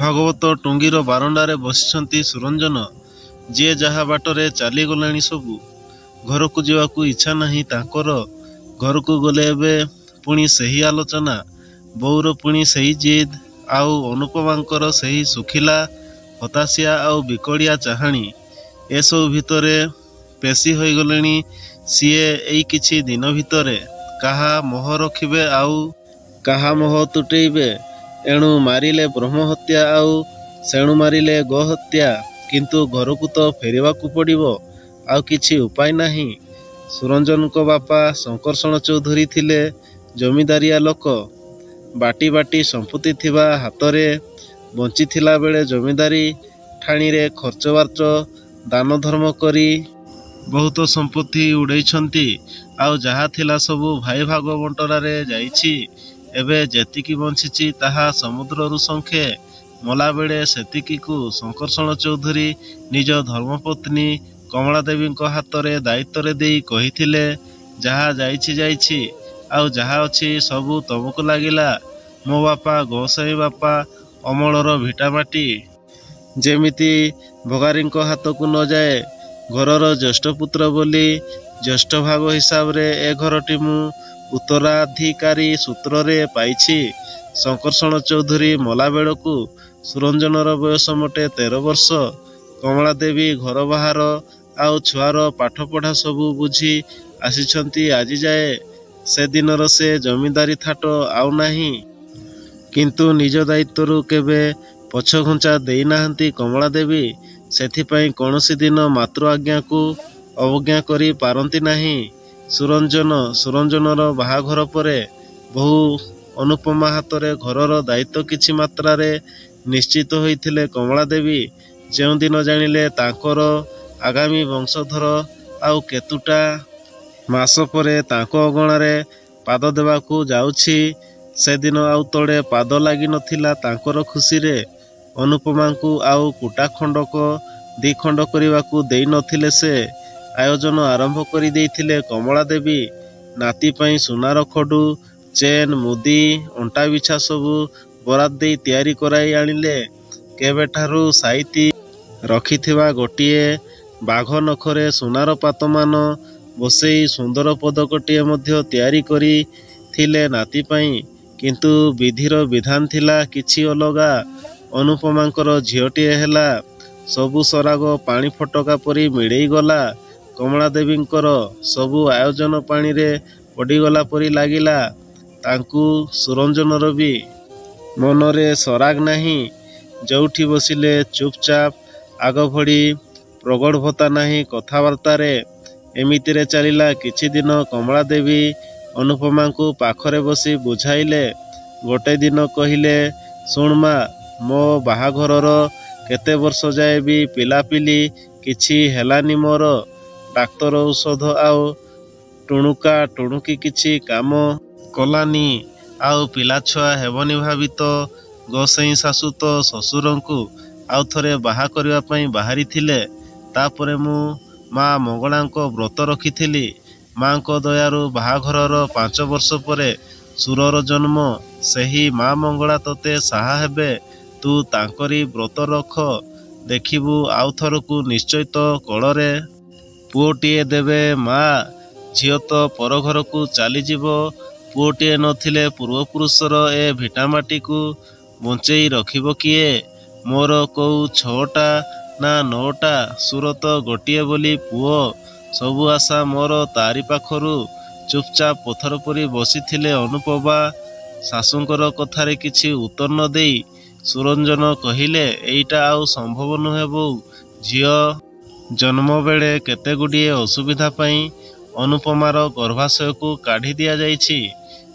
ଭାଗବତ ଟୁଙ୍ଗିର ବାରଣ୍ଡାରେ ବସିଛନ୍ତି ସୁରଞ୍ଜନ। ଯିଏ ଯାହା ବାଟରେ ଚାଲିଗଲାଣି ସବୁ। ଘରକୁ ଯିବାକୁ ଇଚ୍ଛା ନାହିଁ ତାଙ୍କର। ଘରକୁ ଗଲେ ଏବେ ପୁଣି ସେହି ଆଲୋଚନା, ବୋଉର ପୁଣି ସେହି ଜିଦ୍, ଆଉ ଅନୁପମାଙ୍କର ସେହି ଶୁଖିଲା ହତାଶିଆ ଆଉ ବିକଳିଆ ଚାହାଣୀ। ଏସବୁ ଭିତରେ ପେଶି ହୋଇଗଲେଣି ସିଏ। ଏଇ କିଛି ଦିନ ଭିତରେ କାହା ମୋହ ରଖିବେ ଆଉ କାହା ମୋହ ତୁଟେଇବେ। ଏଣୁ ମାରିଲେ ବ୍ରହ୍ମହତ୍ୟା ଆଉ ସେଣୁ ମାରିଲେ ଗୋହତ୍ୟା। କିନ୍ତୁ ଘରକୁ ତ ଫେରିବାକୁ ପଡ଼ିବ, ଆଉ କିଛି ଉପାୟ ନାହିଁ। ସୁରଞ୍ଜନଙ୍କ ବାପା ଶଙ୍କର୍ଷଣ ଚୌଧୁରୀ ଥିଲେ ଜମିଦାରିଆ ଲୋକ। ବାଟି ବାଟି ସମ୍ପତ୍ତି ଥିବା ହାତରେ ବଞ୍ଚିଥିଲା ବେଳେ ଜମିଦାରୀ ଠାଣିରେ ଖର୍ଚ୍ଚବାର୍ଚ୍ଚ ଦାନ ଧର୍ମ କରି ବହୁତ ସମ୍ପତ୍ତି ଉଡ଼େଇଛନ୍ତି। ଆଉ ଯାହା ଥିଲା ସବୁ ଭାଇ ଭାଗ ବଣ୍ଟରାରେ ଯାଇଛି। ଏବେ ଯେତିକି ବଞ୍ଚିଛି ତାହା ସମୁଦ୍ରରୁ ଶଙ୍ଖେ। ମଲାବେଳେ ସେତିକିକୁ ଶଙ୍କର୍ଷଣ ଚୌଧୁରୀ ନିଜ ଧର୍ମପତ୍ନୀ କମଳା ଦେବୀଙ୍କ ହାତରେ ଦାୟିତ୍ୱରେ ଦେଇ କହିଥିଲେ, ଯାହା ଯାଇଛି ଯାଇଛି, ଆଉ ଯାହା ଅଛି ସବୁ ତମକୁ ଲାଗିଲା। ମୋ ବାପା ଗୋସାଇଁ ବାପା ଅମଳର ଭିଟାମାଟି ଯେମିତି ଭଗାରୀଙ୍କ ହାତକୁ ନଯାଏ। ଘରର ଜ୍ୟେଷ୍ଠ ପୁତ୍ର ବୋଲି ଜ୍ୟେଷ୍ଠ ଭାଗ ହିସାବରେ ଏ ଘରଟି ମୁଁ ଉତ୍ତରାଧିକାରୀ ସୂତ୍ରରେ ପାଇଛି। ଶଙ୍କର୍ଷଣ ଚୌଧୁରୀ ମଲାବେଳକୁ ସୁରଞ୍ଜନର ବୟସ ମୋଟେ 13 ବର୍ଷ। କମଳା ଦେବୀ ଘର ବାହାର ଆଉ ଛୁଆର ପାଠପଢ଼ା ସବୁ ବୁଝି ଆସିଛନ୍ତି ଆଜିଯାଏ। ସେଦିନର ସେ ଜମିଦାରୀ ଥାଟ ଆଉ ନାହିଁ। କିନ୍ତୁ ନିଜ ଦାୟିତ୍ୱରୁ କେବେ ପଛଘୁଞ୍ଚା ଦେଇନାହାନ୍ତି କମଳା ଦେବୀ। ସେଥିପାଇଁ କୌଣସି ଦିନ ମାତୃ ଆଜ୍ଞାକୁ ଅବଜ୍ଞା କରି ପାରନ୍ତି ନାହିଁ। ସୁରଞ୍ଜନର ବାହାଘର ପରେ ବୋହୂ ଅନୁପମା ହାତରେ ଘରର ଦାୟିତ୍ୱ କିଛି ମାତ୍ରାରେ ନିଶ୍ଚିତ ହୋଇଥିଲେ କମଳା ଦେବୀ। ଯେଉଁଦିନ ଜାଣିଲେ ତାଙ୍କର ଆଗାମୀ ବଂଶଧର ଆଉ କେତୁଟା ମାସ ପରେ ତାଙ୍କ ଅଗଣାରେ ପାଦ ଦେବାକୁ ଯାଉଛି, ସେଦିନ ଆଉ ତଳେ ପାଦ ଲାଗିନଥିଲା ତାଙ୍କର ଖୁସିରେ। ଅନୁପମାଙ୍କୁ ଆଉ କୁଟା ଖଣ୍ଡକ ଦିଖଣ୍ଡ କରିବାକୁ ଦେଇ ନଥିଲେ ସେ। ଆୟୋଜନ ଆରମ୍ଭ କରି ଦେଇଥିଲେ କମଳା ଦେବୀ। ନାତି ପାଇଁ ସୁନାର ଖଡୁ, ଚେନ୍, ମୁଦି, ଅଣ୍ଟାବିଛା ସବୁ ବରାଦ ଦେଇ ତିଆରି କରାଇ ଆଣିଲେ। କେବେଠାରୁ ସାଇତି ରଖିଥିବା ଗୋଟିଏ ବାଘ ନଖରେ ସୁନାର ପାତମାନ ବସେଇ ସୁନ୍ଦର ପଦକଟିଏ ମଧ୍ୟ ତିଆରି କରିଥିଲେ ନାତି ପାଇଁ। କିନ୍ତୁ ବିଧିର ବିଧାନ ଥିଲା କିଛି ଅଲଗା। ଅନୁପମାଙ୍କର ଝିଅଟିଏ ହେଲା। ସବୁ ସରାଗ ପାଣି ଫଟକା ପରି ମିଳେଇ ଗଲା। କମଳା ଦେବୀଙ୍କର ସବୁ ଆୟୋଜନ ପାଣିରେ ପଡ଼ିଗଲା ପରି ଲାଗିଲା ତାଙ୍କୁ। ସୁରଞ୍ଜନର ବି ମନରେ ସରାଗ ନାହିଁ। ଯୋଉଠି ବସିଲେ ଚୁପଚାପ, ଆଗଭଳି ପ୍ରଗଳ୍ଭତା ନାହିଁ କଥାବାର୍ତ୍ତାରେ। ଏମିତିରେ ଚାଲିଲା କିଛି ଦିନ। କମଳା ଦେବୀ ଅନୁପମାଙ୍କୁ ପାଖରେ ବସି ବୁଝାଇଲେ। ଗୋଟେ ଦିନ କହିଲେ, ଶୁଣ ମା, ମୋ ବାହାଘରର କେତେ ବର୍ଷ ଯାଏ ବି ପିଲାପିଲି କିଛି ହେଲାନି ମୋର। ଡାକ୍ତର ଔଷଧ ଆଉ ଟୁଣୁକା ଟୁଣୁକି କିଛି କାମ କଲାନି। ଆଉ ପିଲାଛୁଆ ହେବନି ଭାବି ତ ଗୋସାଇଁ ଶାଶୁ ତ ଶ୍ୱଶୁରଙ୍କୁ ଆଉ ଥରେ ବାହା କରିବା ପାଇଁ ବାହାରିଥିଲେ। ତାପରେ ମୁଁ ମା ମଙ୍ଗଳାଙ୍କ ବ୍ରତ ରଖିଥିଲି। ମାଙ୍କ ଦୟାରୁ ବାହାଘରର 5 ବର୍ଷ ପରେ ସୁରର ଜନ୍ମ। ସେହି ମା ମଙ୍ଗଳା ତତେ ସାହା ହେବେ। ତୁ ତାଙ୍କରି ବ୍ରତ ରଖ, ଦେଖିବୁ ଆଉ ଥରକୁ ନିଶ୍ଚୟ ତୋ କୋଳରେ ପୁଅଟିଏ ଦେବେ ମା। ଝିଅ ତ ପରଘରକୁ ଚାଲିଯିବ। ପୁଅଟିଏ ନଥିଲେ ପୂର୍ବପୁରୁଷର ଏ ଭିଟାମାଟିକୁ ବଞ୍ଚେଇ ରଖିବ କିଏ? ମୋର କୋଉ 6ଟା ନା 9ଟା, ସୁର ତ ଗୋଟିଏ ବୋଲି ପୁଅ। ସବୁ ଆଶା ମୋର ତାରି ପାଖରୁ। ଚୁପଚାପ ପଥର ପରି ବସିଥିଲେ ଅନୁପମା। ଶାଶୁଙ୍କର କଥାରେ କିଛି ଉତ୍ତର ନ ଦେଇ ସୁରଞ୍ଜନ କହିଲେ, ଏଇଟା ଆଉ ସମ୍ଭବ ନୁହେଁ ବୋଉ। ଝିଅ ଜନ୍ମ ବେଳେ କେତେଗୁଡ଼ିଏ ଅସୁବିଧା ପାଇଁ ଅନୁପମାର ଗର୍ଭାଶୟକୁ କାଢ଼ି ଦିଆଯାଇଛି।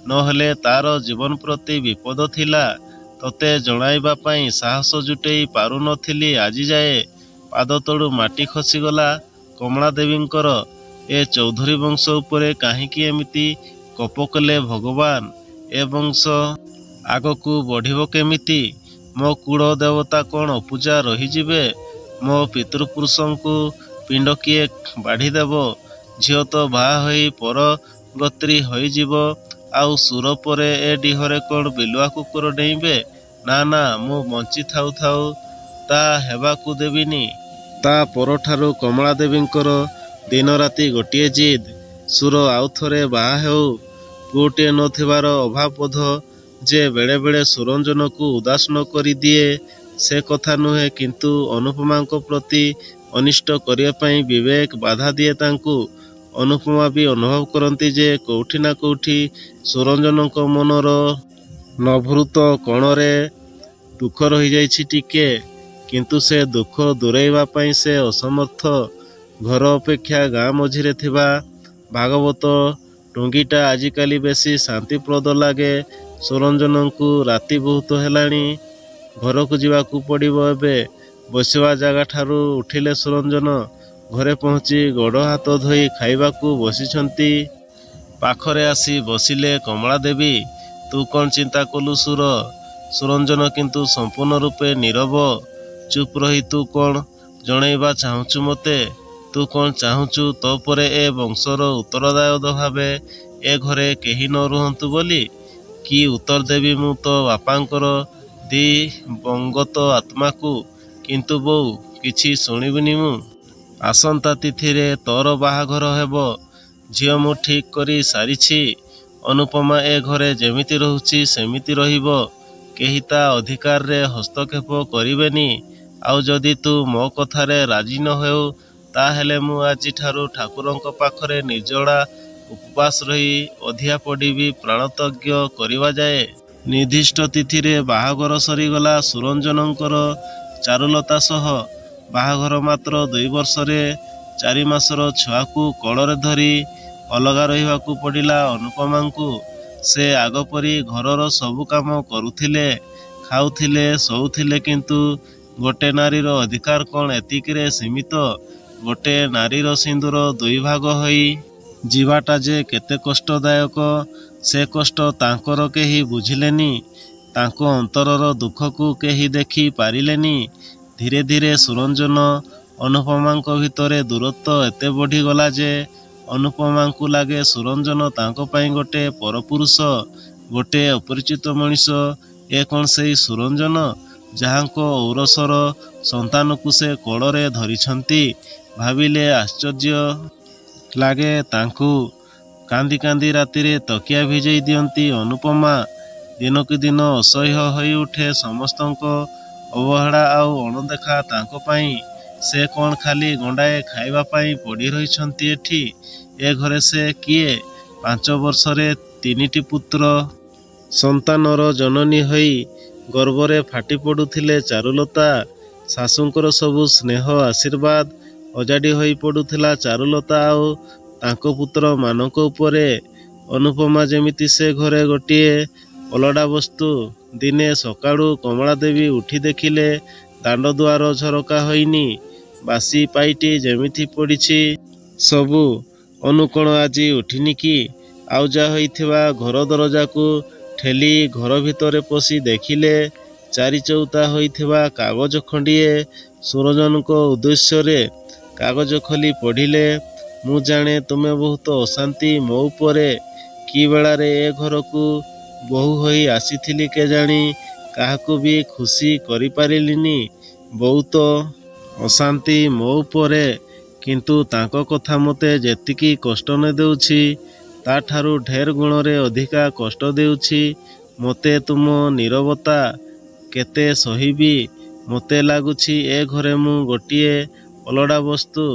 ନହେଲେ ତାର ଜୀବନ ପ୍ରତି ବିପଦ ଥିଲା। ତତେ ଜଣାଇବା ପାଇଁ ସାହସ ଜୁଟେଇ ପାରୁନଥିଲି ଆଜିଯାଏ। ପାଦ ତଳୁ ମାଟି ଖସିଗଲା କମଳା ଦେବୀଙ୍କର। ଏ ଚୌଧୁରୀ ବଂଶ ଉପରେ କାହିଁକି ଏମିତି କୋପ କଲେ ଭଗବାନ? ଏ ବଂଶ ଆଗକୁ ବଢ଼ିବ କେମିତି? ମୋ କୁଳ ଦେବତା କ'ଣ ଅପୂଜା ରହିଯିବେ? ମୋ ପିତୃପୁରୁଷଙ୍କୁ ପିଣ୍ଡ କିଏ ବାଢ଼ିଦେବ? ଝିଅ ତ ବାହା ହୋଇ ପରଗତ୍ରୀ ହୋଇଯିବ। ଆଉ ସୁର ପରେ ଏ ଡିହରେ କ'ଣ ବିଲୁଆ କୁକୁର ଡେଇଁବେ? ନା ନା, ମୁଁ ବଞ୍ଚି ଥାଉ ଥାଉ ତା ହେବାକୁ ଦେବିନି। ତା ପରଠାରୁ କମଳା ଦେବୀଙ୍କର ଦିନରାତି ଗୋଟିଏ ଜିଦ୍, ସୁର ଆଉ ଥରେ ବାହା ହେଉ। ପୁଅଟିଏ ନଥିବାର ଅଭାବବୋଧ ଯେ ବେଳେବେଳେ ସୁରଞ୍ଜନକୁ ଉଦାସୀନ କରିଦିଏ ସେ କଥା ନୁହେଁ, କିନ୍ତୁ ଅନୁପମାଙ୍କ ପ୍ରତି ଅନିଷ୍ଟ କରିବା ପାଇଁ ବିବେକ ବାଧା ଦିଏ ତାଙ୍କୁ। ଅନୁପମା ବି ଅନୁଭବ କରନ୍ତି ଯେ କୋଉଠି ନା କୋଉଠି ସୁରଞ୍ଜନଙ୍କ ମନର ନଭୃତ କୋଣରେ ଦୁଃଖ ରହିଯାଇଛି ଟିକେ, କିନ୍ତୁ ସେ ଦୁଃଖ ଦୂରେଇବା ପାଇଁ ସେ ଅସମର୍ଥ। ଘର ଅପେକ୍ଷା ଗାଁ ମଝିରେ ଥିବା ଭାଗବତ ଟୁଙ୍ଗିଟା ଆଜିକାଲି ବେଶୀ ଶାନ୍ତିପ୍ରଦ ଲାଗେ ସୁରଞ୍ଜନଙ୍କୁ। ରାତି ବହୁତ ହେଲାଣି, ଘରକୁ ଯିବାକୁ ପଡ଼ିବ ଏବେ। ବସିବା ଜାଗାଠାରୁ ଉଠିଲେ ସୁରଞ୍ଜନ। ଘରେ ପହଞ୍ଚି ଗୋଡ଼ ହାତ ଧୋଇ ଖାଇବାକୁ ବସିଛନ୍ତି। ପାଖରେ ଆସି ବସିଲେ କମଳା ଦେବୀ। ତୁ କ'ଣ ଚିନ୍ତା କଲୁ ସୁର? ସୁରଞ୍ଜନ କିନ୍ତୁ ସମ୍ପୂର୍ଣ୍ଣ ରୂପେ ନୀରବ। ଚୁପ୍ ରହି ତୁ କ'ଣ ଜଣେଇବା ଚାହୁଁଛୁ ମୋତେ? ତୁ କ'ଣ ଚାହୁଁଛୁ ତୋ ପରେ ଏ ବଂଶର ଉତ୍ତରଦାୟୀ ଭାବେ ଏ ଘରେ କେହି ନ ରୁହନ୍ତୁ ବୋଲି? କି ଉତ୍ତର ଦେବି ମୁଁ ତୋ ବାପାଙ୍କର ଦିବଙ୍ଗତ ଆତ୍ମାକୁ? କିନ୍ତୁ ବୋଉ, କିଛି ଶୁଣିବିନି ମୁଁ। ଆସନ୍ତା ତିଥିରେ ତୋର ବାହାଘର ହେବ। ଝିଅ ମୁଁ ଠିକ୍ କରି ସାରିଛି। ଅନୁପମା ଏ ଘରେ ଯେମିତି ରହୁଛି ସେମିତି ରହିବ। କେହି ତା ଅଧିକାରରେ ହସ୍ତକ୍ଷେପ କରିବେନି। ଆଉ ଯଦି ତୁ ମୋ କଥାରେ ରାଜି ନ ହେଉ, ତାହେଲେ ମୁଁ ଆଜିଠାରୁ ଠାକୁରଙ୍କ ପାଖରେ ନିର୍ଜଳା ଉପବାସ ରହି ଅଧିଆ ପଡ଼ିବି ପ୍ରାଣତ୍ୟାଗ କରିବା ଯାଏ। ନିର୍ଦ୍ଦିଷ୍ଟ ତିଥିରେ ବାହାଘର ସରିଗଲା ସୁରଞ୍ଜନଙ୍କର ଚାରୁଲତା ସହ। ବାହାଘର ମାତ୍ର 2 ବର୍ଷରେ 4 ମାସର ଛୁଆକୁ କୋଳରେ ଧରି ଅଲଗା ରହିବାକୁ ପଡ଼ିଲା ଅନୁପମାଙ୍କୁ। ସେ ଆଗପରି ଘରର ସବୁ କାମ କରୁଥିଲେ, ଖାଉଥିଲେ, ଶୋଉଥିଲେ, କିନ୍ତୁ ଗୋଟେ ନାରୀର ଅଧିକାର କ'ଣ ଏତିକିରେ ସୀମିତ? ଗୋଟେ ନାରୀର ସିନ୍ଦୁର 2 ଭାଗ ହୋଇ ଯିବାଟା ଯେ କେତେ କଷ୍ଟଦାୟକ, ସେ କଷ୍ଟ ତାଙ୍କର କେହି ବୁଝିଲେନି। ତାଙ୍କ ଅନ୍ତରର ଦୁଃଖକୁ କେହି ଦେଖି ପାରିଲେନି। ଧୀରେ ଧୀରେ ସୁରଞ୍ଜନ ଅନୁପମାଙ୍କ ଭିତରେ ଦୂରତ୍ୱ ଏତେ ବଢ଼ିଗଲା ଯେ ଅନୁପମାଙ୍କୁ ଲାଗେ ସୁରଞ୍ଜନ ତାଙ୍କ ପାଇଁ ଗୋଟେ ପରପୁରୁଷ, ଗୋଟେ ଅପରିଚିତ ମଣିଷ। ଏ କ'ଣ ସେଇ ସୁରଞ୍ଜନ ଯାହାଙ୍କ ଔରସର ସନ୍ତାନକୁ ସେ କୋଳରେ ଧରିଛନ୍ତି? ଭାବିଲେ ଆଶ୍ଚର୍ଯ୍ୟ ଲାଗେ ତାଙ୍କୁ। କାନ୍ଦି କାନ୍ଦି ରାତିରେ ତକିଆ ଭିଜେଇ ଦିଅନ୍ତି ଅନୁପମା। ଦିନକୁ ଦିନ ଅସହ୍ୟ ହୋଇ ଉଠେ ସମସ୍ତଙ୍କ ଅବହେଳା ଆଉ ଅଣଦେଖା ତାଙ୍କ ପାଇଁ। ସେ କ'ଣ ଖାଲି ଗଣ୍ଡାଏ ଖାଇବା ପାଇଁ ପଡ଼ି ରହିଛନ୍ତି ଏଠି? ଏ ଘରେ ସେ କିଏ? 5 ବର୍ଷରେ 3ଟି ପୁତ୍ର ସନ୍ତାନର ଜନନୀ ହୋଇ ଗର୍ବରେ ଫାଟି ପଡ଼ୁଥିଲେ ଚାରୁଲତା। ଶାଶୁଙ୍କର ସବୁ ସ୍ନେହ ଆଶୀର୍ବାଦ ଅଜାଡ଼ି ହୋଇ ପଡ଼ୁଥିଲା ଚାରୁଲତା ଆଉ ତାଙ୍କ ପୁତ୍ରମାନଙ୍କ ଉପରେ। ଅନୁପମା ଯେମିତି ସେ ଘରେ ଗୋଟିଏ ଅଲୋଡ଼ା ବସ୍ତୁ। ଦିନେ ସକାଳୁ କମଳା ଦେବୀ ଉଠି ଦେଖିଲେ ଦାଣ୍ଡଦୁଆର ଝରକା ହୋଇନି, ବାସି ପାଇଟି ଯେମିତି ପଡ଼ିଛି ସବୁ। ଅନୁ କ'ଣ ଆଜି ଉଠିନି କି? ଆଉଜା ହୋଇଥିବା ଘର ଦରଜାକୁ ଠେଲି ଘର ଭିତରେ ପଶି ଦେଖିଲେ ଚାରିଚଉତା ହୋଇଥିବା କାଗଜ ଖଣ୍ଡିଏ ସୁରଞ୍ଜନଙ୍କ ଉଦ୍ଦେଶ୍ୟରେ। କାଗଜ ଖୋଲି ପଢ଼ିଲେ, ମୁଁ ଜାଣେ ତୁମେ ବହୁତ ଅଶାନ୍ତି ମୋ ଉପରେ। କି ବେଳାରେ ଏ ଘରକୁ ବୋହୂ ହୋଇ ଆସିଥିଲି କେଜାଣି, କାହାକୁ ବି ଖୁସି କରିପାରିଲିନି। ବହୁତ ଅଶାନ୍ତି ମୋ ଉପରେ। କିନ୍ତୁ ତାଙ୍କ କଥା ମୋତେ ଯେତିକି କଷ୍ଟ ନ ଦେଉଛି, ତାଠାରୁ ଢେର ଗୁଣରେ ଅଧିକା କଷ୍ଟ ଦେଉଛି ମୋତେ ତୁମ ନୀରବତା। କେତେ ସହିବି? ମୋତେ ଲାଗୁଛି ଏ ଘରେ ମୁଁ ଗୋଟିଏ ଅଲୋଡ଼ା ବସ୍ତୁ,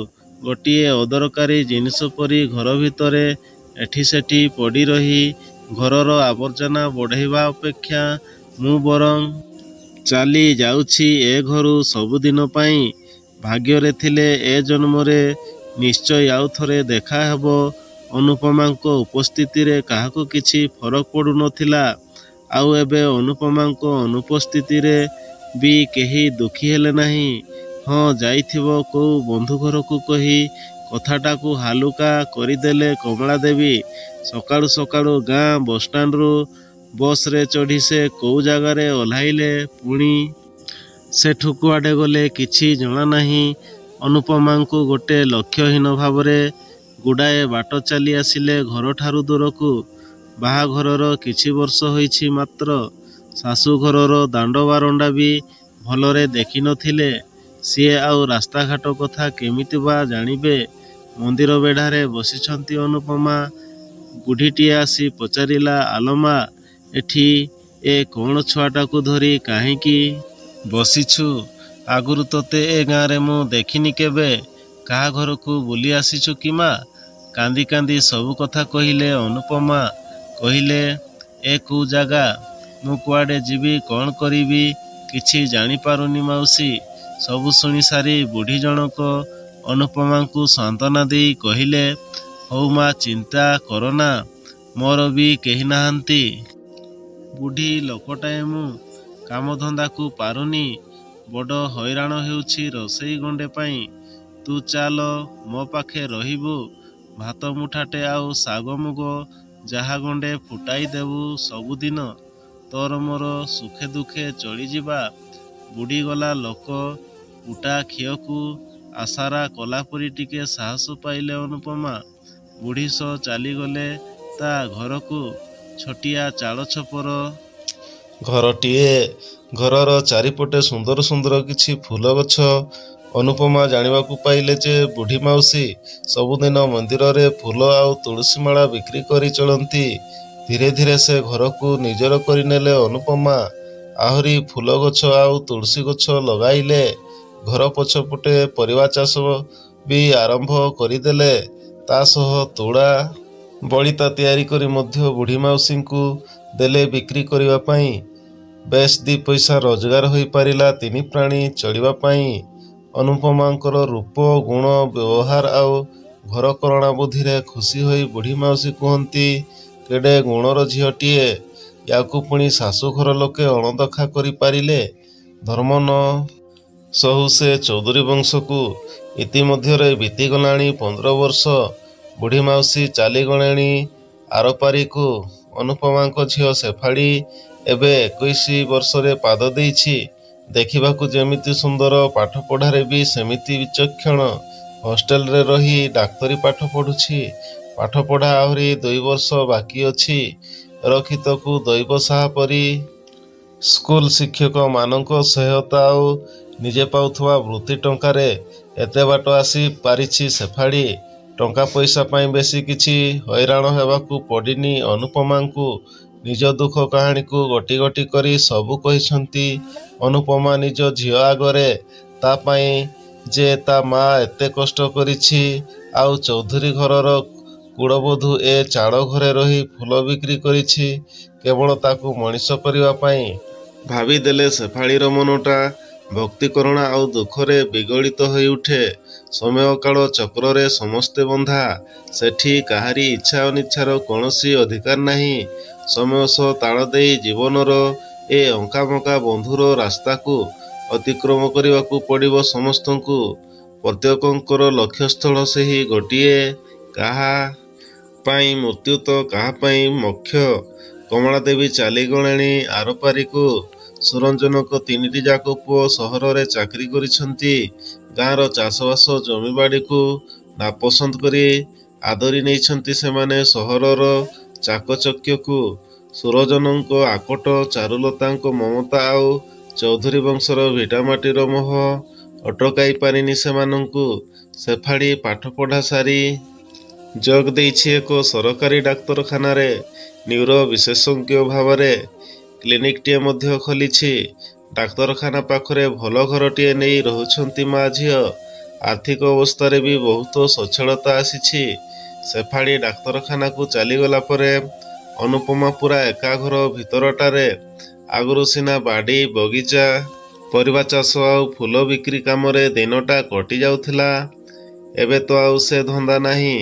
ଗୋଟିଏ ଅଦରକାରୀ ଜିନିଷ ପରି ଘର ଭିତରେ ଏଠି ସେଠି ପଡ଼ି ରହି ଘରର ଆବର୍ଜନା ବଢ଼େଇବା ଅପେକ୍ଷା ମୁଁ ବରଂ ଚାଲି ଯାଉଛି ଏ ଘରୁ ସବୁଦିନ ପାଇଁ। ଭାଗ୍ୟରେ ଥିଲେ ଏ ଜନ୍ମରେ ନିଶ୍ଚୟ ଆଉ ଥରେ ଦେଖା ହେବ। ଅନୁପମାଙ୍କ ଉପସ୍ଥିତିରେ କାହାକୁ କିଛି ଫରକ ପଡ଼ୁନଥିଲା। ଆଉ ଏବେ ଅନୁପମାଙ୍କ ଅନୁପସ୍ଥିତିରେ ବି କେହି ଦୁଃଖୀ ହେଲେ ନାହିଁ। ହଁ, ଯାଇଥିବ କୋଉ ବନ୍ଧୁ ଘରକୁ କହି କଥାଟାକୁ ହାଲୁକା କରିଦେଲେ କମଳା ଦେବୀ। ସକାଳୁ ସକାଳୁ ଗାଁ ବସ୍ଷ୍ଟାଣ୍ଡରୁ ବସ୍ରେ ଚଢ଼ି ସେ କୋଉ ଜାଗାରେ ଓହ୍ଲାଇଲେ, ପୁଣି ସେଠୁ କୁଆଡ଼େ ଗଲେ କିଛି ଜଣା ନାହିଁ। ଅନୁପମାଙ୍କୁ ଗୋଟେ ଲକ୍ଷ୍ୟହୀନ ଭାବରେ ଗୁଡ଼ାଏ ବାଟ ଚାଲି ଆସିଲେ ଘରଠାରୁ ଦୂରକୁ। ବାହାଘରର କିଛି ବର୍ଷ ହୋଇଛି ମାତ୍ର। ଶାଶୁଘରର ଦାଣ୍ଡ ବାରଣ୍ଡା ବି ଭଲରେ ଦେଖିନଥିଲେ। ସିଏ ଆଉ ରାସ୍ତାଘାଟ କଥା କେମିତି ବା ଜାଣିବେ? ମନ୍ଦିର ବେଢ଼ାରେ ବସିଛନ୍ତି ଅନୁପମା। ବୁଢ଼ୀଟିଏ ଆସି ପଚାରିଲା, ଆଲୋ ମା, ଏଠି ଏ କ'ଣ ଛୁଆଟାକୁ ଧରି କାହିଁକି ବସିଛୁ? ଆଗରୁ ତୋତେ ଏ ଗାଁରେ ମୁଁ ଦେଖିନି କେବେ। କାହା ଘରକୁ ବୁଲି ଆସିଛୁ କି ମା? କାନ୍ଦି କାନ୍ଦି ସବୁ କଥା କହିଲେ ଅନୁପମା। କହିଲେ, ଏ କୋଉ ଜାଗା? ମୁଁ କୁଆଡ଼େ ଯିବି, କ'ଣ କରିବି କିଛି ଜାଣିପାରୁନି ମାଉସୀ। ସବୁ ଶୁଣିସାରି ବୁଢ଼ୀ ଜଣକ ଅନୁପମାଙ୍କୁ ସାନ୍ତ୍ୱନା ଦେଇ କହିଲେ, ହଉ ମା, ଚିନ୍ତା କରନା, ମୋର ବି କେହି ନାହାନ୍ତି। ବୁଢ଼ୀ ଲୋକଟାଏ ମୁଁ, କାମଧନ୍ଦାକୁ ପାରୁନି, ବଡ଼ ହଇରାଣ ହେଉଛି ରୋଷେଇ ଗଣ୍ଡେ ପାଇଁ। ତୁ ଚାଲ ମୋ ପାଖେ ରହିବୁ, ଭାତ ମୁଠାଟେ ଆଉ ଶାଗ ମୁଗ ଯାହା ଗଣ୍ଡେ ଫୁଟାଇ ଦେବୁ ସବୁଦିନ। ତୋର ମୋର ସୁଖେ ଦୁଃଖେ ଚଳିଯିବା। ବୁଢ଼ୀ ଗଲା ଲୋକ, ଉଟା ଖିଅକୁ ଆଶାରା କଲାପରି ଟିକେ ସାହସ ପାଇଲେ ଅନୁପମା। ବୁଢ଼ୀ ସହ ଚାଲିଗଲେ ତା ଘରକୁ। ଛୋଟିଆ ଚାଳ ଛପର ଘରଟିଏ। ଘରର ଚାରିପଟେ ସୁନ୍ଦର ସୁନ୍ଦର କିଛି ଫୁଲ ଗଛ। ଅନୁପମା ଜାଣିବାକୁ ପାଇଲେ ଯେ ବୁଢ଼ୀ ମାଉସୀ ସବୁଦିନ ମନ୍ଦିରରେ ଫୁଲ ଆଉ ତୁଳସୀ ମାଳା ବିକ୍ରି କରି ଚଳନ୍ତି। ଧୀରେ ଧୀରେ ସେ ଘରକୁ ନିଜର କରିନେଲେ ଅନୁପମା। ଆହୁରି ଫୁଲ ଗଛ ଆଉ ତୁଳସୀ ଗଛ ଲଗାଇଲେ। ଘର ପଛପଟେ ପରିବା ଚାଷ ବି ଆରମ୍ଭ କରିଦେଲେ। ତା ସହ ତୁଳା ବଳିତା ତିଆରି କରି ମଧ୍ୟ ବୁଢ଼ୀ ମାଉସୀଙ୍କୁ ଦେଲେ ବିକ୍ରି କରିବା ପାଇଁ। ବେଶ 2 ପଇସା ରୋଜଗାର ହୋଇପାରିଲା ତିନି ପ୍ରାଣୀ ଚଳିବା ପାଇଁ। ଅନୁପମାଙ୍କର ରୂପ, ଗୁଣ, ବ୍ୟବହାର ଆଉ ଘରକରଣା ବୁଦ୍ଧିରେ ଖୁସି ହୋଇ ବୁଢ଼ୀ ମାଉସୀ କୁହନ୍ତି, କେଡ଼େ ଗୁଣର ଝିଅଟିଏ। ୟାକୁ ପୁଣି ଶାଶୁଘର ଲୋକେ ଅଣଦେଖା କରିପାରିଲେ। ଧର୍ମ ନ ସହୁ ସେ ଚୌଧୁରୀ ବଂଶକୁ। ଇତିମଧ୍ୟରେ ବିତିଗଲାଣି 15 ବର୍ଷ। ବୁଢ଼ୀ ମାଉସୀ ଚାଲିଗଲେଣି ଆରପାରିକୁ। ଅନୁପମାଙ୍କ ଝିଅ ଶେଫାଳୀ ଏବେ 21 ବର୍ଷରେ ପାଦ ଦେଇଛି। ଦେଖିବାକୁ ଯେମିତି ସୁନ୍ଦର, ପାଠପଢ଼ାରେ ବି ସେମିତି ବିଚକ୍ଷଣ। ହଷ୍ଟେଲରେ ରହି ଡାକ୍ତରୀ ପାଠ ପଢ଼ୁଛି। ପାଠପଢ଼ା ଆହୁରି 2 ବର୍ଷ ବାକି ଅଛି। ରକ୍ଷିତକୁ ଦୈବ ସାହା ପରି ସ୍କୁଲ ଶିକ୍ଷକମାନଙ୍କ ସହାୟତା ଆଉ ନିଜେ ପାଉଥିବା ବୃତ୍ତି ଟଙ୍କାରେ ଏତେ ବାଟ ଆସି ପାରିଛି ଶେଫାଳୀ। ଟଙ୍କା ପଇସା ପାଇଁ ବେଶୀ କିଛି ହଇରାଣ ହେବାକୁ ପଡ଼ିନି ଅନୁପମାଙ୍କୁ। ନିଜ ଦୁଃଖ କାହାଣୀକୁ ଗୋଟି ଗୋଟି କରି ସବୁ କହିଛନ୍ତି ଅନୁପମା ନିଜ ଝିଅ ଆଗରେ। ତା ପାଇଁ ଯେ ତା ମା ଏତେ କଷ୍ଟ କରିଛି, ଆଉ ଚୌଧୁରୀ ଘରର କୁଳବଧୂ ଏ ଚାଳ ଘରେ ରହି ଫୁଲ ବିକ୍ରି କରିଛି କେବଳ ତାକୁ ମଣିଷ କରିବା ପାଇଁ। ଭାବିଦେଲେ ଶେଫାଳୀର ମନଟା ଭକ୍ତି କରୁଣା ଆଉ ଦୁଃଖରେ ବିଗଳିତ ହୋଇଉଠେ। ସମୟ କାଳ ଚକ୍ରରେ ସମସ୍ତେ ବନ୍ଧା। ସେଠି କାହାରି ଇଚ୍ଛା ଅନିଚ୍ଛାର କୌଣସି ଅଧିକାର ନାହିଁ। ସମୟ ସହ ତାଳ ଦେଇ ଜୀବନର ଏ ଅଙ୍କାବଙ୍କା ବନ୍ଧୁର ରାସ୍ତାକୁ ଅତିକ୍ରମ କରିବାକୁ ପଡ଼ିବ ସମସ୍ତଙ୍କୁ। ପ୍ରତ୍ୟେକଙ୍କର ଲକ୍ଷ୍ୟସ୍ଥଳ ସେହି ଗୋଟିଏ। କାହା ପାଇଁ ମୃତ୍ୟୁ ତ କାହା ପାଇଁ ମୋକ୍ଷ। କମଳା ଦେବୀ ଚାଲିଗଲେଣି ଆରପାରିକୁ। ସୁରଞ୍ଜନଙ୍କ 3ଟି ଯାକ ପୁଅ ସହରରେ ଚାକିରି କରିଛନ୍ତି। ଗାଁର ଚାଷବାସ ଜମିବାଡ଼ିକୁ ନାପସନ୍ଦ କରି ଆଦରି ନେଇଛନ୍ତି ସେମାନେ ସହରର ଚାକଚକ୍ୟକୁ। ସୁରଜନଙ୍କ ଆକଟ, ଚାରୁଲତାଙ୍କ ମମତା ଆଉ ଚୌଧୁରୀ ବଂଶର ଭିଟାମାଟିର ମୋହ ଅଟକାଇ ପାରିନି ସେମାନଙ୍କୁ। ଶେଫାଳୀ ପାଠପଢ଼ା ସାରି ଯୋଗ ଦେଇଛି ଏକ ସରକାରୀ ଡାକ୍ତରଖାନାରେ ନ୍ୟୁରୋ ବିଶେଷଜ୍ଞ ଭାବରେ। କ୍ଲିନିକଟିଏ ମଧ୍ୟ ଖୋଲିଛି। ଡାକ୍ତରଖାନା ପାଖରେ ଭଲ ଘରଟିଏ ନେଇ ରହୁଛନ୍ତି ମା ଝିଅ। ଆର୍ଥିକ ଅବସ୍ଥାରେ ବି ବହୁତ ସଚ୍ଛଳତା ଆସିଛି। ଶେଫାଳୀ ଡାକ୍ତରଖାନାକୁ ଚାଲିଗଲା ପରେ ଅନୁପମା ପୁରା ଏକା ଘର ଭିତରଟାରେ। ଆଗରୁ ସିନା ବାଡ଼ି ବଗିଚା, ପରିବା ଚାଷ ଆଉ ଫୁଲ ବିକ୍ରି କାମରେ ଦିନଟା କଟି ଯାଉଥିଲା। ଏବେ ତ ଆଉ ସେ ଧନ୍ଦା ନାହିଁ।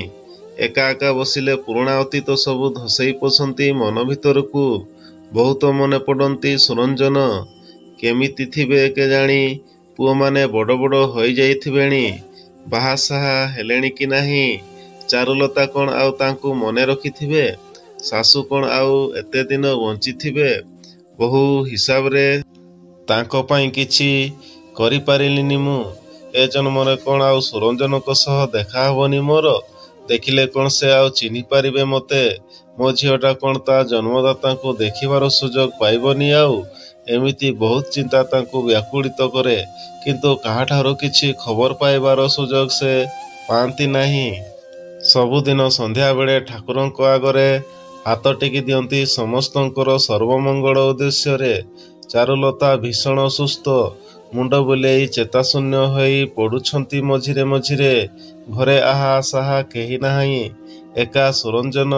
ଏକା ଏକା ବସିଲେ ପୁରୁଣା ଅତୀତ ସବୁ ଧସେଇ ପଶନ୍ତି ମନ ଭିତରକୁ। ବହୁତ ମନେ ପଡ଼ନ୍ତି ସୁରଞ୍ଜନ। କେମିତି ଥିବେ କେଜାଣି? ପୁଅମାନେ ବଡ଼ ବଡ଼ ହୋଇଯାଇଥିବେଣି। ବାହାସାହା ହେଲେଣି କି ନାହିଁ? ଚାରୁଲତା କ'ଣ ଆଉ ତାଙ୍କୁ ମନେ ରଖିଥିବେ? ଶାଶୁ କ'ଣ ଆଉ ଏତେ ଦିନ ବଞ୍ଚିଥିବେ? ବୋହୂ ହିସାବରେ ତାଙ୍କ ପାଇଁ କିଛି କରିପାରିଲିନି ମୁଁ। ଏ ଜନ୍ମରେ କ'ଣ ଆଉ ସୁରଞ୍ଜନଙ୍କ ସହ ଦେଖା ହବନି ମୋର? ଦେଖିଲେ କ'ଣ ସେ ଆଉ ଚିହ୍ନି ପାରିବେ ମୋତେ? ମୋ ଝିଅଟା କ'ଣ ତା ଜନ୍ମଦାତାଙ୍କୁ ଦେଖିବାର ସୁଯୋଗ ପାଇବନି ଆଉ? ଏମିତି ବହୁତ ଚିନ୍ତା ତାଙ୍କୁ ବ୍ୟାକୁଳିତ କରେ। କିନ୍ତୁ କାହାଠାରୁ କିଛି ଖବର ପାଇବାର ସୁଯୋଗ ସେ ପାଆନ୍ତି ନାହିଁ। ସବୁଦିନ ସନ୍ଧ୍ୟାବେଳେ ଠାକୁରଙ୍କ ଆଗରେ ହାତ ଟେକି ଦିଅନ୍ତି ସମସ୍ତଙ୍କର ସର୍ବମଙ୍ଗଳ ଉଦ୍ଦେଶ୍ୟରେ। ଚାରୁଲତା ଭୀଷଣ ଅସୁସ୍ଥ। ମୁଣ୍ଡ ବୁଲେଇ ଚେତାଶୂନ୍ୟ ହୋଇ ପଡ଼ୁଛନ୍ତି ମଝିରେ ମଝିରେ। ଘରେ ଆହା ସାହା କେହି ନାହିଁ, ଏକା ସୁରଞ୍ଜନ।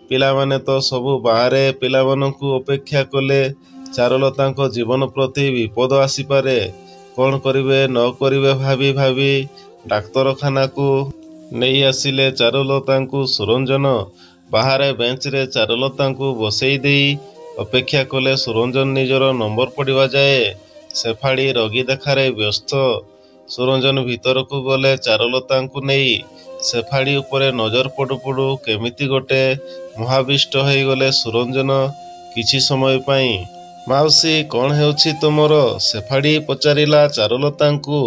ପିଲାମାନେ ତ ସବୁ ବାହାରେ। ପିଲାମାନଙ୍କୁ ଅପେକ୍ଷା କଲେ ଚାରୁଲତାଙ୍କ ଜୀବନ ପ୍ରତି ବିପଦ ଆସିପାରେ। କ'ଣ କରିବେ ନ କରିବେ ଭାବି ଭାବି ଡାକ୍ତରଖାନାକୁ ନେଇ ଆସିଲେ ଚାରୁଲତାଙ୍କୁ ସୁରଞ୍ଜନ। ବାହାରେ ବେଞ୍ଚରେ ଚାରୁଲତାଙ୍କୁ ବସେଇ ଦେଇ ଅପେକ୍ଷା କଲେ ସୁରଞ୍ଜନ ନିଜର ନମ୍ବର ପଡ଼ିବା ଯାଏ। ଶେଫାଳୀ ରୋଗୀ ଦେଖାରେ ବ୍ୟସ୍ତ। ସୁରଞ୍ଜନ ଭିତରକୁ ଗଲେ ଚାରୁଲତାଙ୍କୁ ନେଇ। ଶେଫାଳୀ ଉପରେ ନଜର ପଡ଼ୁ ପଡ଼ୁ କେମିତି ଗୋଟେ ମୋହାବିଷ୍ଟ ହୋଇଗଲେ ସୁରଞ୍ଜନ କିଛି ସମୟ ପାଇଁ। ମାଉସୀ, କ'ଣ ହେଉଛି ତୁମର? ଶେଫାଳୀ ପଚାରିଲା ଚାରୁଲତାଙ୍କୁ।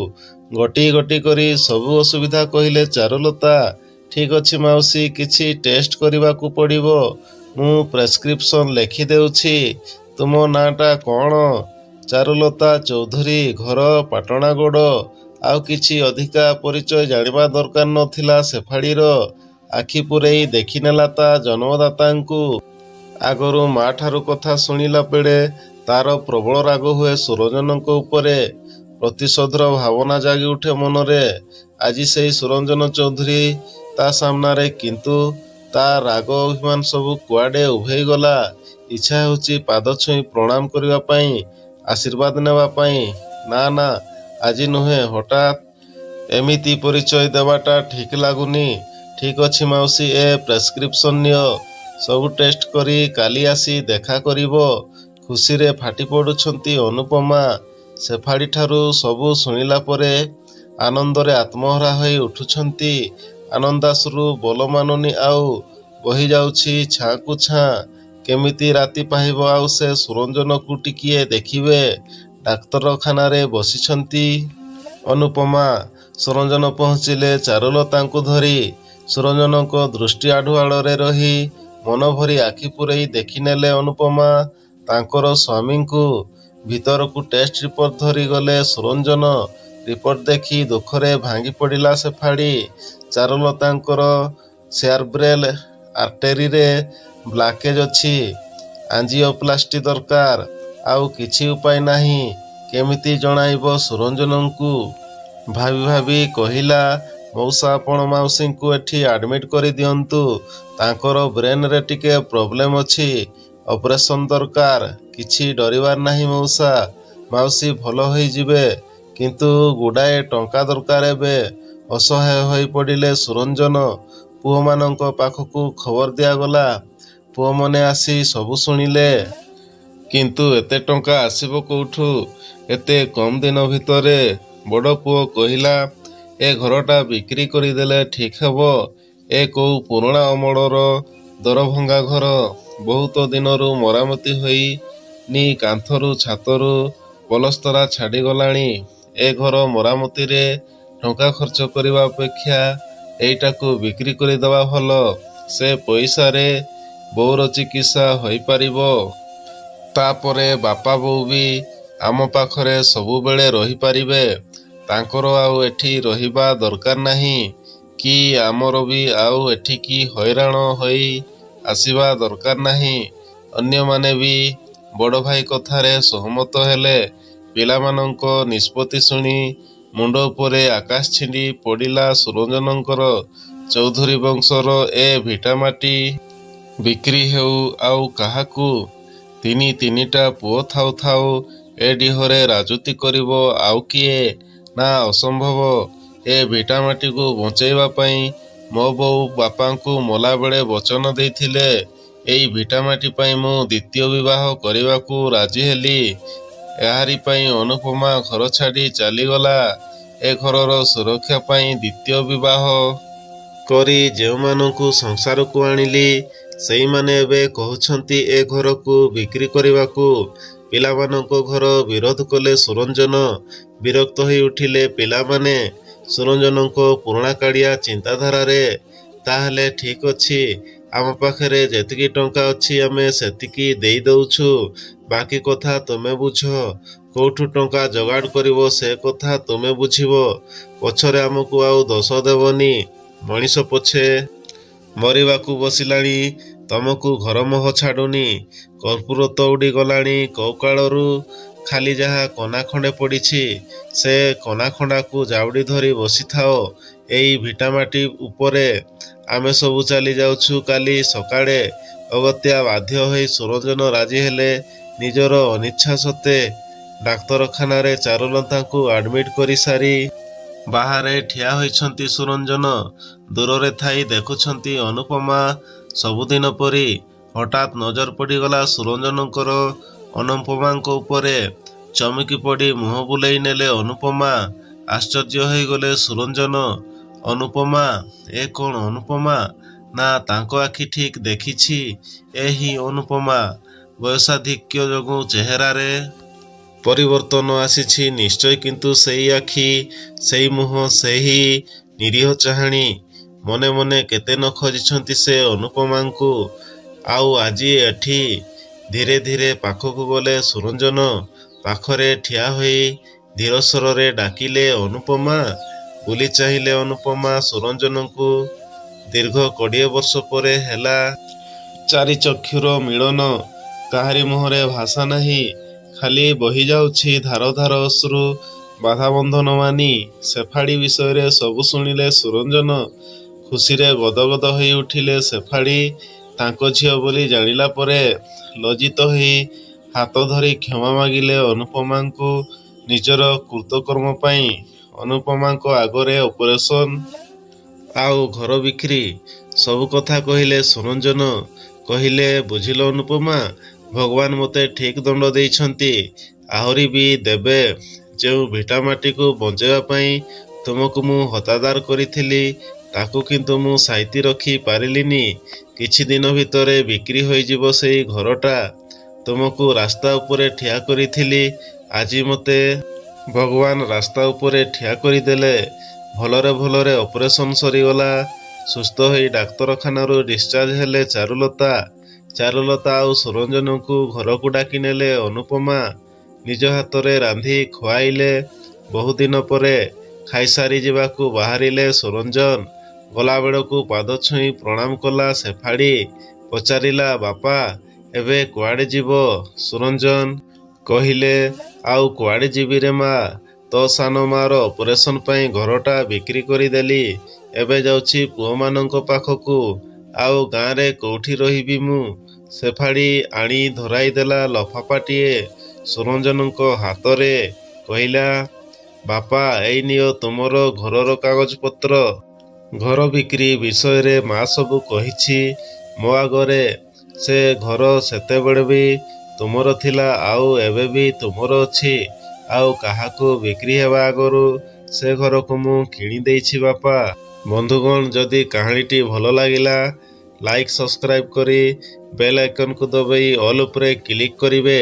ଗୋଟି ଗୋଟି କରି ସବୁ ଅସୁବିଧା କହିଲେ ଚାରୁଲତା। ଠିକ୍ ଅଛି ମାଉସୀ, କିଛି ଟେଷ୍ଟ କରିବାକୁ ପଡ଼ିବ। ମୁଁ ପ୍ରେସ୍କ୍ରିପ୍ସନ୍ ଲେଖିଦେଉଛି। ତୁମ ନାଁଟା କ'ଣ? ଚାରୁଲତା ଚୌଧୁରୀ, ଘର ପାଟଣାଗଡ଼। ଆଉ କିଛି ଅଧିକା ପରିଚୟ ଜାଣିବା ଦରକାର ନଥିଲା ଶେଫାଳୀର। ଆଖି ପୂରେଇ ଦେଖିନେଲା ତା ଜନ୍ମଦାତାଙ୍କୁ। ଆଗରୁ ମା'ଠାରୁ କଥା ଶୁଣିଲା ବେଳେ ତାର ପ୍ରବଳ ରାଗ ହୁଏ ସୁରଞ୍ଜନଙ୍କ ଉପରେ। ପ୍ରତିଶୋଧର ଭାବନା ଜାଗି ଉଠେ ମନରେ। ଆଜି ସେଇ ସୁରଞ୍ଜନ ଚୌଧୁରୀ ତା ସାମ୍ନାରେ। କିନ୍ତୁ ତା ରାଗ ଅଭିମାନ ସବୁ କୁଆଡ଼େ ଉଭେଇଗଲା। ଇଚ୍ଛା ହେଉଛି ପାଦ ଛୁଇଁ ପ୍ରଣାମ କରିବା ପାଇଁ, ଆଶୀର୍ବାଦ ନେବା ପାଇଁ। ନା ନା, ଆଜି ନୁହେଁ। ହଠାତ୍ ଏମିତି ପରିଚୟ ଦେବାଟା ଠିକ୍ ଲାଗୁନି। ଠିକ୍ ଅଛି ମାଉସୀ, ଏ ପ୍ରେସ୍କ୍ରିପ୍ସନ୍ ନିଅ। ସବୁ ଟେଷ୍ଟ କରି କାଲି ଆସି ଦେଖା କରିବ। ଖୁସିରେ ଫାଟି ପଡ଼ୁଛନ୍ତି ଅନୁପମା। ଶେଫାଳୀଠାରୁ ସବୁ ଶୁଣିଲା ପରେ ଆନନ୍ଦରେ ଆତ୍ମହରା ହୋଇ ଉଠୁଛନ୍ତି। ଆନନ୍ଦାଶ୍ରୁ ବୋଲ ମାନୁନି ଆଉ। ବହିଯାଉଛି ଛାଁକୁ ଛାଁ। କେମିତି ରାତି ପାହିବ ଆଉ ସେ ସୁରଞ୍ଜନକୁ ଟିକିଏ ଦେଖିବେ। ଡାକ୍ତରଖାନାରେ ବସିଛନ୍ତି ଅନୁପମା। ସୁରଞ୍ଜନ ପହଞ୍ଚିଲେ ଚାରୁଲତାଙ୍କୁ ଧରି। ସୁରଞ୍ଜନଙ୍କ ଦୃଷ୍ଟି ଆଢ଼ୁଆଳରେ ରହି ମନଭରି ଆଖି ପୂରେଇ ଦେଖିନେଲେ ଅନୁପମା ତାଙ୍କର ସ୍ୱାମୀଙ୍କୁ। ଭିତରକୁ ଟେଷ୍ଟ ରିପୋର୍ଟ ଧରି ଗଲେ ସୁରଞ୍ଜନ। ରିପୋର୍ଟ ଦେଖି ଦୁଃଖରେ ଭାଙ୍ଗି ପଡ଼ିଲା ଶେଫାଳୀ। ଚାରୁଲତାଙ୍କର ସେରେବ୍ରାଲ୍ ଆର୍ଟେରୀରେ ବ୍ଲକେଜ୍ ଅଛି। ଆଞ୍ଜିଓପ୍ଲାଷ୍ଟି ଦରକାର। ଆଉ କିଛି ଉପାୟ ନାହିଁ। କେମିତି ଜଣାଇବ ସୁରଞ୍ଜନଙ୍କୁ? ଭାବି ଭାବି କହିଲା, ମଉସା, ଆପଣ ମାଉସୀଙ୍କୁ ଏଠି ଆଡମିଟ୍ କରିଦିଅନ୍ତୁ। ତାଙ୍କର ବ୍ରେନ୍ରେ ଟିକେ ପ୍ରୋବ୍ଲେମ୍ ଅଛି। ଅପରେସନ୍ ଦରକାର। କିଛି ଡରିବାର ନାହିଁ ମଉସା। ମାଉସୀ ଭଲ ହୋଇଯିବେ। କିନ୍ତୁ ଗୁଡ଼ାଏ ଟଙ୍କା ଦରକାର ଏବେ। ଅସହାୟ ହୋଇ ପଡ଼ିଲେ ସୁରଞ୍ଜନ। ପୁଅମାନଙ୍କ ପାଖକୁ ଖବର ଦିଆଗଲା। ପୁଅମାନେ ଆସି ସବୁ ଶୁଣିଲେ। କିନ୍ତୁ ଏତେ ଟଙ୍କା ଆସିବ କୋଉଠୁ ଏତେ କମ୍ ଦିନ ଭିତରେ? ବଡ଼ ପୁଅ କହିଲା, ଏ ଘରଟା ବିକ୍ରି କରିଦେଲେ ଠିକ୍ ହେବ। ଏ କୋଉ ପୁରୁଣା ଅମଳର ଦରଭଙ୍ଗା ଘର। ବହୁତ ଦିନରୁ ମରାମତି ହୋଇନି। କାନ୍ଥରୁ ଛାତରୁ ପଲସ୍ତରା ଛାଡ଼ିଗଲାଣି। ଏ ଘର ମରାମତିରେ ଟଙ୍କା ଖର୍ଚ୍ଚ କରିବା ଅପେକ୍ଷା ଏଇଟାକୁ ବିକ୍ରି କରିଦେବା ଭଲ। ସେ ପଇସାରେ ବୋଉର ଚିକିତ୍ସା ହୋଇପାରିବ। ତାପରେ ବାପା ବୋଉ ବି ଆମ ପାଖରେ ସବୁବେଳେ ରହିପାରିବେ। ତାଙ୍କର ଆଉ ଏଠି ରହିବା ଦରକାର ନାହିଁ। କି ଆମର ବି ଆଉ ଏଠିକି ହଇରାଣ ହୋଇ ଆସିବା ଦରକାର ନାହିଁ। ଅନ୍ୟମାନେ ବି ବଡ଼ ଭାଇ କଥାରେ ସହମତ ହେଲେ। ପିଲାମାନଙ୍କ ନିଷ୍ପତ୍ତି ଶୁଣି ମୁଣ୍ଡ ଉପରେ ଆକାଶ ଛିଣ୍ଡି ପଡ଼ିଲା ସୁରଞ୍ଜନଙ୍କର। ଚୌଧୁରୀ ବଂଶର ଏ ଭିଟାମାଟି ବିକ୍ରି ହେଉ ଆଉ କାହାକୁ? ତିନିଟା ପୁଅ ଥାଉ ଥାଉ ଏ ଡିହରେ ରାଜୁତି କରିବ ଆଉ କିଏ? ନା, ଅସମ୍ଭବ। ଏ ଭିଟାମାଟିକୁ ବଞ୍ଚେଇବା ପାଇଁ ମୋ ବୋଉ ବାପାଙ୍କୁ ମଲାବେଳେ ବଚନ ଦେଇଥିଲେ। ଏଇ ଭିଟାମାଟି ପାଇଁ ମୁଁ ଦ୍ୱିତୀୟ ବିବାହ କରିବାକୁ ରାଜି ହେଲି। ଏହାରି ପାଇଁ ଅନୁପମା ଘର ଛାଡ଼ି ଚାଲିଗଲା। ଏ ଘରର ସୁରକ୍ଷା ପାଇଁ ଦ୍ୱିତୀୟ ବିବାହ କରି ଯେଉଁମାନଙ୍କୁ ସଂସାରକୁ ଆଣିଲି, ସେଇମାନେ ଏବେ କହୁଛନ୍ତି ଏ ଘରକୁ ବିକ୍ରି କରିବାକୁ। ପିଲାମାନଙ୍କ ଘର ବିରୋଧ କଲେ ସୁରଞ୍ଜନ। ବିରକ୍ତ ହୋଇ ଉଠିଲେ ପିଲାମାନେ ସୁରଞ୍ଜନଙ୍କ ପୁରୁଣାକାଳିଆ ଚିନ୍ତାଧାରାରେ। ତାହେଲେ ଠିକ୍ ଅଛି, ଆମ ପାଖରେ ଯେତିକି ଟଙ୍କା ଅଛି ଆମେ ସେତିକି ଦେଇ ଦଉଛୁ, ବାକି କଥା ତୁମେ ବୁଝ। କୋଉଠୁ ଟଙ୍କା ଯୋଗାଡ଼ କରିବ ସେ କଥା ତୁମେ ବୁଝିବ। ପଛରେ ଆମକୁ ଆଉ ଦୋଷ ଦେବନି। ମଣିଷ ପଛେ ମରିବାକୁ ବସିଲାଣି, ତମକୁ ଘରମୋହ ଛାଡୁନି। କର୍ପୂର ତ ଉଡ଼ିଗଲାଣି କଉକାଳରୁ, ଖାଲି ଯାହା କନା ଖଣ୍ଡେ ପଡ଼ିଛି। ସେ କନା ଖଣ୍ଡାକୁ ଜାଉଡ଼ି ଧରି ବସିଥାଅ ଏଇ ଭିଟାମାଟି ଉପରେ। ଆମେ ସବୁ ଚାଲି ଯାଉଛୁ କାଲି ସକାଳେ। ଅଗତ୍ୟା ବାଧ୍ୟ ହୋଇ ସୁରଞ୍ଜନ ରାଜି ହେଲେ ନିଜର ଅନିଚ୍ଛା ସତ୍ତ୍ୱେ। ଡାକ୍ତରଖାନାରେ ଚାରୁଲତାଙ୍କୁ ଆଡମିଟ୍ କରିସାରି ବାହାରେ ଠିଆ ହୋଇଛନ୍ତି ସୁରଞ୍ଜନ। ଦୂରରେ ଥାଇ ଦେଖୁଛନ୍ତି ଅନୁପମା। ସବୁଦିନ ପରି ହଠାତ୍ ନଜର ପଡ଼ିଗଲା ସୁରଞ୍ଜନଙ୍କର ଅନୁପମାଙ୍କ ଉପରେ। ଚମକି ପଡ଼ି ମୁହଁ ବୁଲେଇ ନେଲେ ଅନୁପମା। ଆଶ୍ଚର୍ଯ୍ୟ ହୋଇଗଲେ ସୁରଞ୍ଜନ। ଅନୁପମା? ଏ କ'ଣ ଅନୁପମା? ନା, ତାଙ୍କ ଆଖି ଠିକ୍ ଦେଖିଛି, ଏ ହିଁ ଅନୁପମା। ବୟସାଧିକ୍ୟ ଯୋଗୁଁ ଚେହେରାରେ ପରିବର୍ତ୍ତନ ଆସିଛି ନିଶ୍ଚୟ, କିନ୍ତୁ ସେଇ ଆଖି, ସେଇ ମୁହଁ, ସେହି ନିରୀହ ଚାହାଣୀ। ମନେ ମନେ କେତେ ନ ଖୋଜିଛନ୍ତି ସେ ଅନୁପମାଙ୍କୁ। ଆଉ ଆଜି ଏଠି। ଧୀରେ ଧୀରେ ପାଖକୁ ଗଲେ ସୁରଞ୍ଜନ। ପାଖରେ ଠିଆ ହୋଇ ଧୀର ସ୍ୱରରେ ଡାକିଲେ ଅନୁପମା। ବୁଲି ଚାହିଁଲେ ଅନୁପମା ସୁରଞ୍ଜନଙ୍କୁ। ଦୀର୍ଘ 20 ବର୍ଷ ପରେ ହେଲା ଚାରି ଚକ୍ଷୁର ମିଳନ। କାହାରି ମୁହଁରେ ଭାଷା ନାହିଁ, ଖାଲି ବହିଯାଉଛି ଧାର ଧାର ଅଶ୍ରୁ। ବାଧାବନ୍ଧନ ମାନି ଶେଫାଳୀ ବିଷୟରେ ସବୁ ଶୁଣିଲେ ସୁରଞ୍ଜନ। ଖୁସିରେ ଗଦଗଦ ହୋଇ ଉଠିଲେ ଶେଫାଳୀ। ତାଙ୍କ ଝିଅ ବୋଲି ଜାଣିଲା ପରେ ଲଜ୍ଜିତ ହୋଇ ହାତ ଧରି କ୍ଷମା ମାଗିଲେ ଅନୁପମାଙ୍କୁ ନିଜର କୃତକର୍ମ ପାଇଁ। ଅନୁପମାଙ୍କ ଆଗରେ ଅପରେସନ ଆଉ ଘର ବିକ୍ରି ସବୁ କଥା କହିଲେ ସୁରଞ୍ଜନ। କହିଲେ, ବୁଝିଲ ଅନୁପମା, ଭଗବାନ ମୋତେ ଠିକ୍ ଦଣ୍ଡ ଦେଇଛନ୍ତି, ଆହୁରି ବି ଦେବେ। ଯେଉଁ ଭିଟାମାଟିକୁ ବଞ୍ଚାଇବା ପାଇଁ ତୁମକୁ ମୁଁ ହତାଦାର କରିଥିଲି, ତାକୁ କିନ୍ତୁ ମୁଁ ସାଇତି ରଖି ପାରିଲିନି। କିଛି ଦିନ ଭିତରେ ବିକ୍ରି ହୋଇଯିବ ସେଇ ଘରଟା। ତୁମକୁ ରାସ୍ତା ଉପରେ ଠିଆ କରିଥିଲି, ଆଜି ମୋତେ ଭଗବାନ ରାସ୍ତା ଉପରେ ଠିଆ କରିଦେଲେ। ଭଲରେ ଭଲରେ ଅପରେସନ ସରିଗଲା। ସୁସ୍ଥ ହୋଇ ଡାକ୍ତରଖାନାରୁ ଡିସଚାର୍ଜ ହେଲେ ଚାରୁଲତା। ଚାରୁଲତା ଆଉ ସୁରଞ୍ଜନଙ୍କୁ ଘରକୁ ଡାକି ନେଲେ ଅନୁପମା। ନିଜ ହାତରେ ରାନ୍ଧି ଖୁଆଇଲେ। ବହୁଦିନ ପରେ ଖାଇସାରି ଯିବାକୁ ବାହାରିଲେ ସୁରଞ୍ଜନ। ଗଲାବେଳକୁ ପାଦ ଛୁଇଁ ପ୍ରଣାମ କଲା ଶେଫାଳୀ। ପଚାରିଲା, ବାପା ଏବେ କୁଆଡ଼େ ଯିବ? ସୁରଞ୍ଜନ କହିଲେ, ଆଉ କୁଆଡ଼େ ଯିବିରେ ମା, ତୋ ସାନ ମାର ଅପରେସନ ପାଇଁ ଘରଟା ବିକ୍ରି କରିଦେଲି। ଏବେ ଯାଉଛି ପୁଅମାନଙ୍କ ପାଖକୁ। ଆଉ ଗାଁରେ କୋଉଠି ରହିବି ମୁଁ? ଶେଫାଳୀ ଆଣି ଧରାଇ ଦେଲା ଲଫାପାଟିଏ ସୁରଞ୍ଜନଙ୍କ ହାତରେ। କହିଲା, ବାପା ଏଇ ନିଅ ତୁମର ଘରର କାଗଜପତ୍ର। ଘର ବିକ୍ରି ବିଷୟରେ ମା ସବୁ କହିଛି ମୋ ଆଗରେ। ସେ ଘର ସେତେବେଳେ ବି ତୁମର ଥିଲା, ଆଉ ଏବେ ବି ତୁମର ଅଛି। ଆଉ କାହାକୁ ବିକ୍ରି ହେବା ଆଗରୁ ସେ ଘରକୁ ମୁଁ କିଣି ଦେଇଛି ବାପା। ବନ୍ଧୁଗଣ, ଯଦି କାହାଣୀଟି ଭଲ ଲାଗିଲା ଲାଇକ୍ ସବସ୍କ୍ରାଇବ୍ କରି ବେଲ୍ ଆଇକନକୁ ଦବାଇ ଅଲ୍ ଉପରେ କ୍ଲିକ୍ କରିବେ।